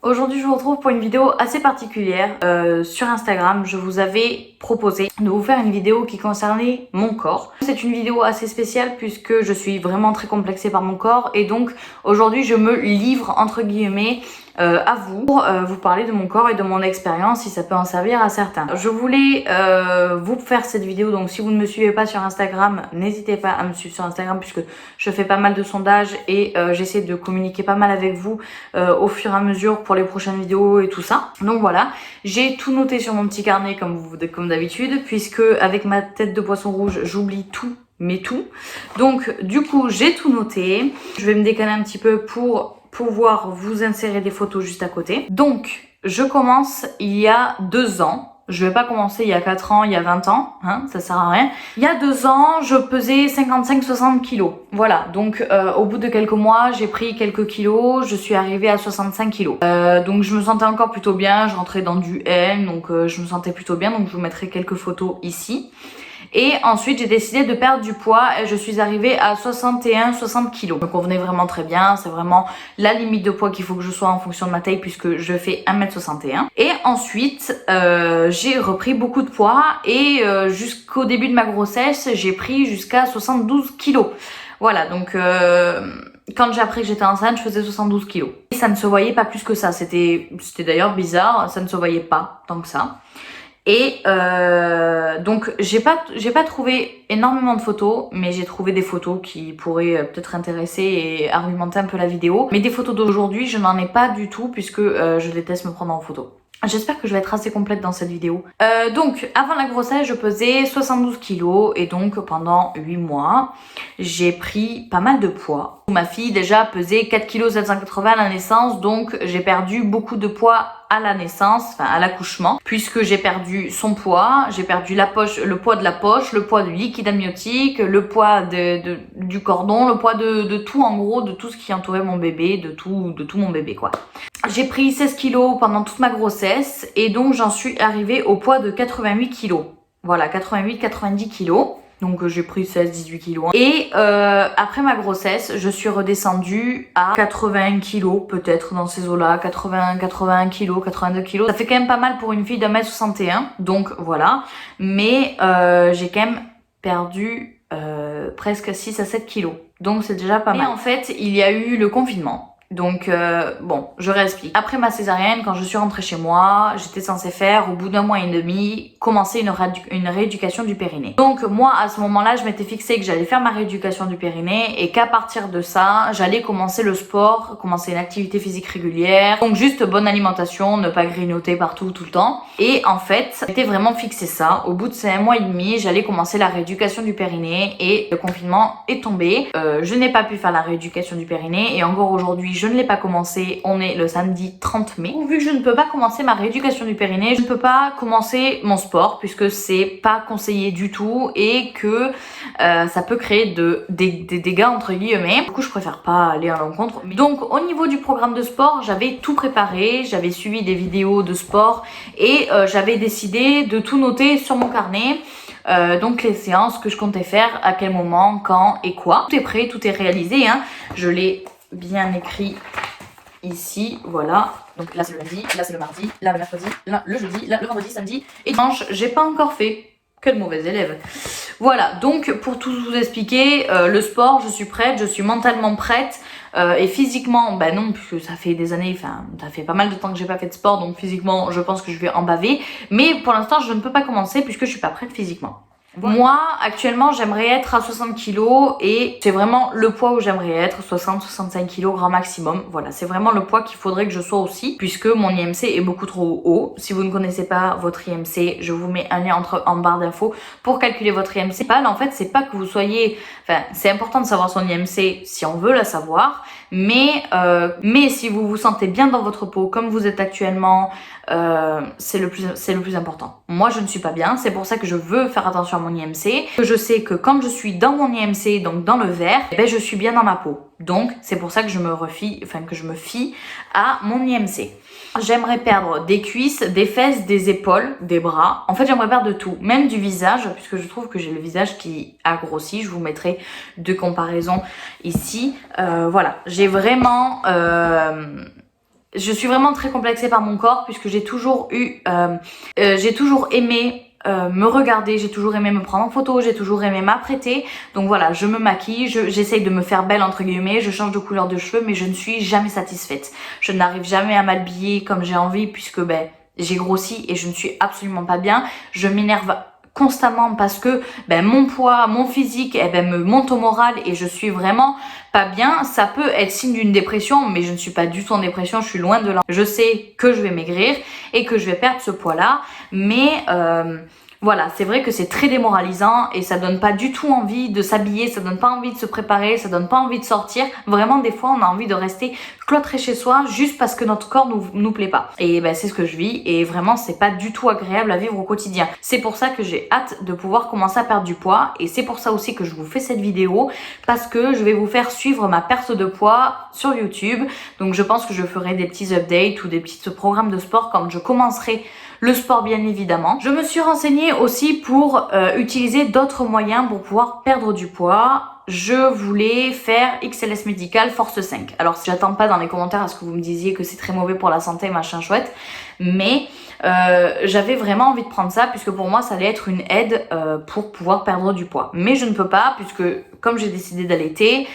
Aujourd'hui je vous retrouve pour une vidéo assez particulière. Sur Instagram, je vous avais proposé de vous faire une vidéo qui concernait mon corps. C'est une vidéo assez spéciale puisque je suis vraiment très complexée par mon corps et donc aujourd'hui je me livre entre guillemets à vous pour vous parler de mon corps et de mon expérience si ça peut en servir à certains. Je voulais vous faire cette vidéo, donc si vous ne me suivez pas sur Instagram, n'hésitez pas à me suivre sur Instagram puisque je fais pas mal de sondages et j'essaie de communiquer pas mal avec vous au fur et à mesure pour les prochaines vidéos et tout ça. Donc voilà, j'ai tout noté sur mon petit carnet comme d'habitude puisque avec ma tête de poisson rouge j'oublie tout. Mais tout. Donc du coup j'ai tout noté. Je vais me décaler un petit peu pour pouvoir vous insérer des photos juste à côté. Donc je commence il y a 2 ans. Je vais pas commencer il y a 4 ans, il y a 20 ans, hein, ça sert à rien. Il y a 2 ans, je pesais 55-60 kilos. Voilà, donc au bout de quelques mois, j'ai pris quelques kilos, je suis arrivée à 65 kilos. Donc je me sentais encore plutôt bien, je rentrais dans du N, donc je me sentais plutôt bien, donc je vous mettrai quelques photos ici. Et ensuite j'ai décidé de perdre du poids et je suis arrivée à 61-60 kg. Me convenait vraiment très bien, c'est vraiment la limite de poids qu'il faut que je sois en fonction de ma taille puisque je fais 1m61. Et ensuite j'ai repris beaucoup de poids et jusqu'au début de ma grossesse j'ai pris jusqu'à 72 kg. Voilà, donc quand j'ai appris que j'étais enceinte, je faisais 72 kilos. Et ça ne se voyait pas plus que ça, c'était d'ailleurs bizarre, ça ne se voyait pas tant que ça. Et donc j'ai pas trouvé énormément de photos, mais j'ai trouvé des photos qui pourraient peut-être intéresser et argumenter un peu la vidéo. Mais des photos d'aujourd'hui, je n'en ai pas du tout puisque je déteste me prendre en photo. J'espère que je vais être assez complète dans cette vidéo. Donc avant la grossesse, je pesais 72 kilos et donc pendant 8 mois, j'ai pris pas mal de poids. Ma fille déjà pesait 4 kg 780 à la naissance, donc j'ai perdu beaucoup de poids à la naissance, enfin à l'accouchement, puisque j'ai perdu son poids, j'ai perdu la poche, le poids de la poche, le poids du liquide amniotique, le poids du cordon, le poids de tout en gros, de tout ce qui entourait mon bébé, de tout mon bébé quoi. J'ai pris 16 kilos pendant toute ma grossesse et donc j'en suis arrivée au poids de 88 kilos. Voilà, 88-90 kilos. Donc j'ai pris 16-18 kilos. Et après ma grossesse, je suis redescendue à 81 kilos peut-être dans ces eaux-là. 81 kilos, 82 kilos. Ça fait quand même pas mal pour une fille d'1m61. Donc voilà. Mais j'ai quand même perdu presque 6 à 7 kilos. Donc c'est déjà pas mal. Et en fait, il y a eu le confinement. Donc bon, je réexplique. Après ma césarienne, quand je suis rentrée chez moi, j'étais censée faire au bout d'1 mois et demi commencer une rééducation du périnée. Donc moi à ce moment-là, je m'étais fixé que j'allais faire ma rééducation du périnée et qu'à partir de ça, j'allais commencer le sport, commencer une activité physique régulière. Donc juste bonne alimentation, ne pas grignoter partout tout le temps. Et en fait, j'étais vraiment fixé ça. Au bout de ces 1 mois et demi, j'allais commencer la rééducation du périnée et le confinement est tombé. Je n'ai pas pu faire la rééducation du périnée et encore aujourd'hui, je ne l'ai pas commencé, on est le samedi 30 mai. Donc, vu que je ne peux pas commencer ma rééducation du périnée, je ne peux pas commencer mon sport puisque c'est pas conseillé du tout et que ça peut créer des dégâts entre guillemets. Du coup, je préfère pas aller à l'encontre. Donc, au niveau du programme de sport, j'avais tout préparé, j'avais suivi des vidéos de sport et j'avais décidé de tout noter sur mon carnet. Donc les séances que je comptais faire, à quel moment, quand et quoi. Tout est prêt, tout est réalisé, hein. Je l'ai bien écrit ici, voilà. Donc là c'est le lundi, là c'est le mardi, là le mercredi, là le jeudi, là le vendredi, samedi et dimanche. J'ai pas encore fait. Quel mauvais élève. Voilà, donc pour tout vous expliquer, le sport, je suis prête, je suis mentalement prête. Et physiquement, bah non, puisque ça fait des années, enfin, ça fait pas mal de temps que j'ai pas fait de sport, donc physiquement, je pense que je vais en baver. Mais pour l'instant, je ne peux pas commencer puisque je suis pas prête physiquement. Voilà. Moi, actuellement, j'aimerais être à 60 kg et c'est vraiment le poids où j'aimerais être, 60-65 kg grand maximum. Voilà, c'est vraiment le poids qu'il faudrait que je sois aussi puisque mon IMC est beaucoup trop haut. Si vous ne connaissez pas votre IMC, je vous mets un lien en barre d'infos pour calculer votre IMC. En fait, c'est pas que vous soyez... Enfin, c'est important de savoir son IMC si on veut la savoir, mais si vous vous sentez bien dans votre peau comme vous êtes actuellement, c'est le plus important. Moi, je ne suis pas bien, c'est pour ça que je veux faire attention à mon IMC. Je sais que quand je suis dans mon IMC, donc dans le vert, eh ben, je suis bien dans ma peau. Donc, c'est pour ça que je me fie à mon IMC. J'aimerais perdre des cuisses, des fesses, des épaules, des bras. En fait, j'aimerais perdre de tout, même du visage, puisque je trouve que j'ai le visage qui a grossi. Je vous mettrai deux comparaisons ici. Voilà, j'ai vraiment Je suis vraiment très complexée par mon corps puisque j'ai toujours aimé me regarder, j'ai toujours aimé me prendre en photo, j'ai toujours aimé m'apprêter. Donc voilà, je me maquille, j'essaye de me faire belle entre guillemets, je change de couleur de cheveux, mais je ne suis jamais satisfaite. Je n'arrive jamais à m'habiller comme j'ai envie puisque j'ai grossi et je ne suis absolument pas bien. Je m'énerve constamment parce que mon poids, mon physique me monte au moral et je suis vraiment pas bien. Ça peut être signe d'une dépression, mais je ne suis pas du tout en dépression, je suis loin de là. Je sais que je vais maigrir et que je vais perdre ce poids-là, mais voilà, c'est vrai que c'est très démoralisant et ça donne pas du tout envie de s'habiller, ça donne pas envie de se préparer, ça donne pas envie de sortir. Vraiment, des fois, on a envie de rester cloîtré chez soi juste parce que notre corps nous plaît pas. Et c'est ce que je vis et vraiment, c'est pas du tout agréable à vivre au quotidien. C'est pour ça que j'ai hâte de pouvoir commencer à perdre du poids et c'est pour ça aussi que je vous fais cette vidéo parce que je vais vous faire suivre ma perte de poids sur YouTube. Donc, je pense que je ferai des petits updates ou des petits programmes de sport quand je commencerai le sport bien évidemment. Je me suis renseignée aussi pour utiliser d'autres moyens pour pouvoir perdre du poids. Je voulais faire XLS médical Force 5. Alors j'attends pas dans les commentaires à ce que vous me disiez que c'est très mauvais pour la santé machin chouette, mais j'avais vraiment envie de prendre ça puisque pour moi ça allait être une aide pour pouvoir perdre du poids. Mais je ne peux pas puisque comme j'ai décidé d'allaiter,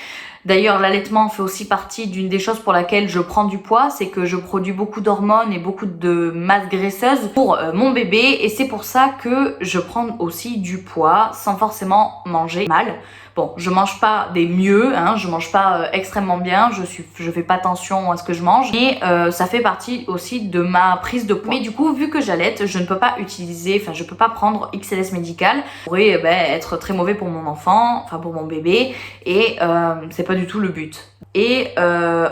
d'ailleurs, l'allaitement fait aussi partie d'une des choses pour laquelle je prends du poids, c'est que je produis beaucoup d'hormones et beaucoup de masse graisseuse pour mon bébé et c'est pour ça que je prends aussi du poids sans forcément manger mal. Bon, je mange pas des mieux, hein, je mange pas extrêmement bien, je fais pas attention à ce que je mange, mais ça fait partie aussi de ma prise de poids. Mais du coup, vu que j'allaite, je ne peux pas je peux pas prendre XLS médical. Ça pourrait être très mauvais pour mon enfant, enfin pour mon bébé, et c'est pas du tout le but. Et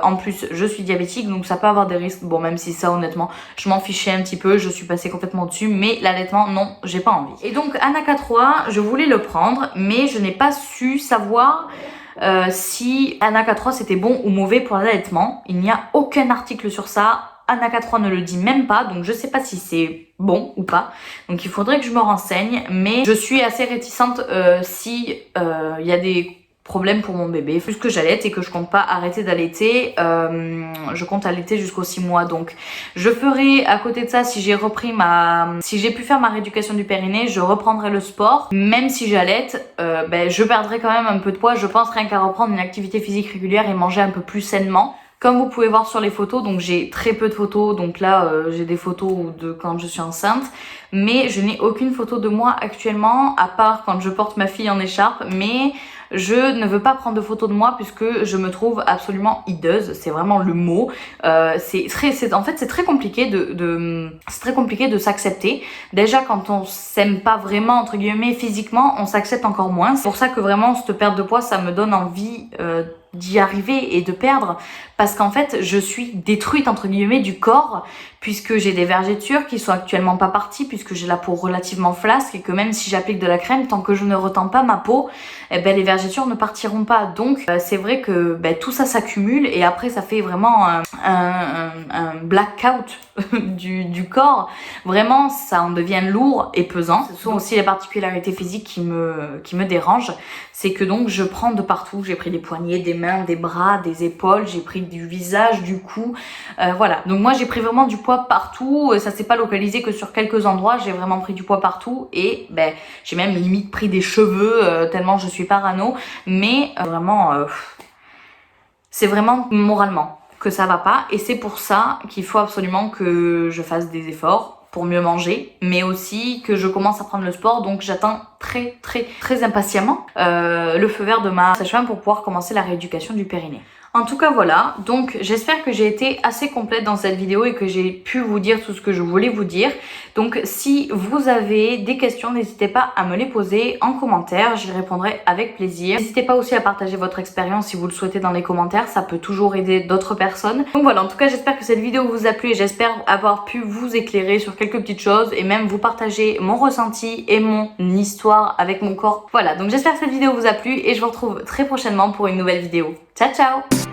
en plus je suis diabétique donc ça peut avoir des risques, bon même si ça honnêtement je m'en fichais un petit peu, je suis passée complètement dessus, mais l'allaitement non, j'ai pas envie. Et donc Anaka 3 je voulais le prendre mais je n'ai pas su savoir si Anaka 3 c'était bon ou mauvais pour l'allaitement. Il n'y a aucun article sur ça, Anaka 3 ne le dit même pas, donc je sais pas si c'est bon ou pas, donc il faudrait que je me renseigne, mais je suis assez réticente si il y a des problème pour mon bébé. Puisque j'allaite et que je compte pas arrêter d'allaiter, je compte allaiter jusqu'aux 6 mois. Donc je ferai à côté de ça, si j'ai pu faire ma rééducation du périnée, je reprendrai le sport. Même si j'allaite, je perdrai quand même un peu de poids. Je pense rien qu'à reprendre une activité physique régulière et manger un peu plus sainement. Comme vous pouvez voir sur les photos, donc j'ai très peu de photos, donc là j'ai des photos de quand je suis enceinte, mais je n'ai aucune photo de moi actuellement, à part quand je porte ma fille en écharpe, mais je ne veux pas prendre de photos de moi puisque je me trouve absolument hideuse, c'est vraiment le mot. En fait c'est très compliqué c'est très compliqué de s'accepter. Déjà quand on s'aime pas vraiment entre guillemets physiquement, on s'accepte encore moins. C'est pour ça que vraiment cette perte de poids ça me donne envie d'y arriver et de perdre, parce qu'en fait je suis détruite entre guillemets du corps puisque j'ai des vergetures qui sont actuellement pas parties, puisque j'ai la peau relativement flasque et que même si j'applique de la crème, tant que je ne retends pas ma peau, les vergetures ne partiront pas. Donc c'est vrai que tout ça s'accumule et après ça fait vraiment un blackout du corps. Vraiment ça en devient lourd et pesant. Ce sont aussi les particularités physiques qui me dérangent, c'est que donc je prends de partout. J'ai pris des poignets, des mains, des bras, des épaules, j'ai pris du visage, du cou, voilà. Donc moi j'ai pris vraiment du poids partout, ça s'est pas localisé que sur quelques endroits, j'ai vraiment pris du poids partout et j'ai même limite pris des cheveux tellement je suis parano, mais vraiment c'est vraiment moralement que ça va pas et c'est pour ça qu'il faut absolument que je fasse des efforts pour mieux manger, mais aussi que je commence à prendre le sport, donc j'attends très impatiemment le feu vert de ma sage-femme pour pouvoir commencer la rééducation du périnée. En tout cas voilà, donc j'espère que j'ai été assez complète dans cette vidéo et que j'ai pu vous dire tout ce que je voulais vous dire. Donc si vous avez des questions, n'hésitez pas à me les poser en commentaire, j'y répondrai avec plaisir. N'hésitez pas aussi à partager votre expérience si vous le souhaitez dans les commentaires, ça peut toujours aider d'autres personnes. Donc voilà, en tout cas j'espère que cette vidéo vous a plu et j'espère avoir pu vous éclairer sur quelques petites choses et même vous partager mon ressenti et mon histoire avec mon corps. Voilà, donc j'espère que cette vidéo vous a plu et je vous retrouve très prochainement pour une nouvelle vidéo. Ciao ciao!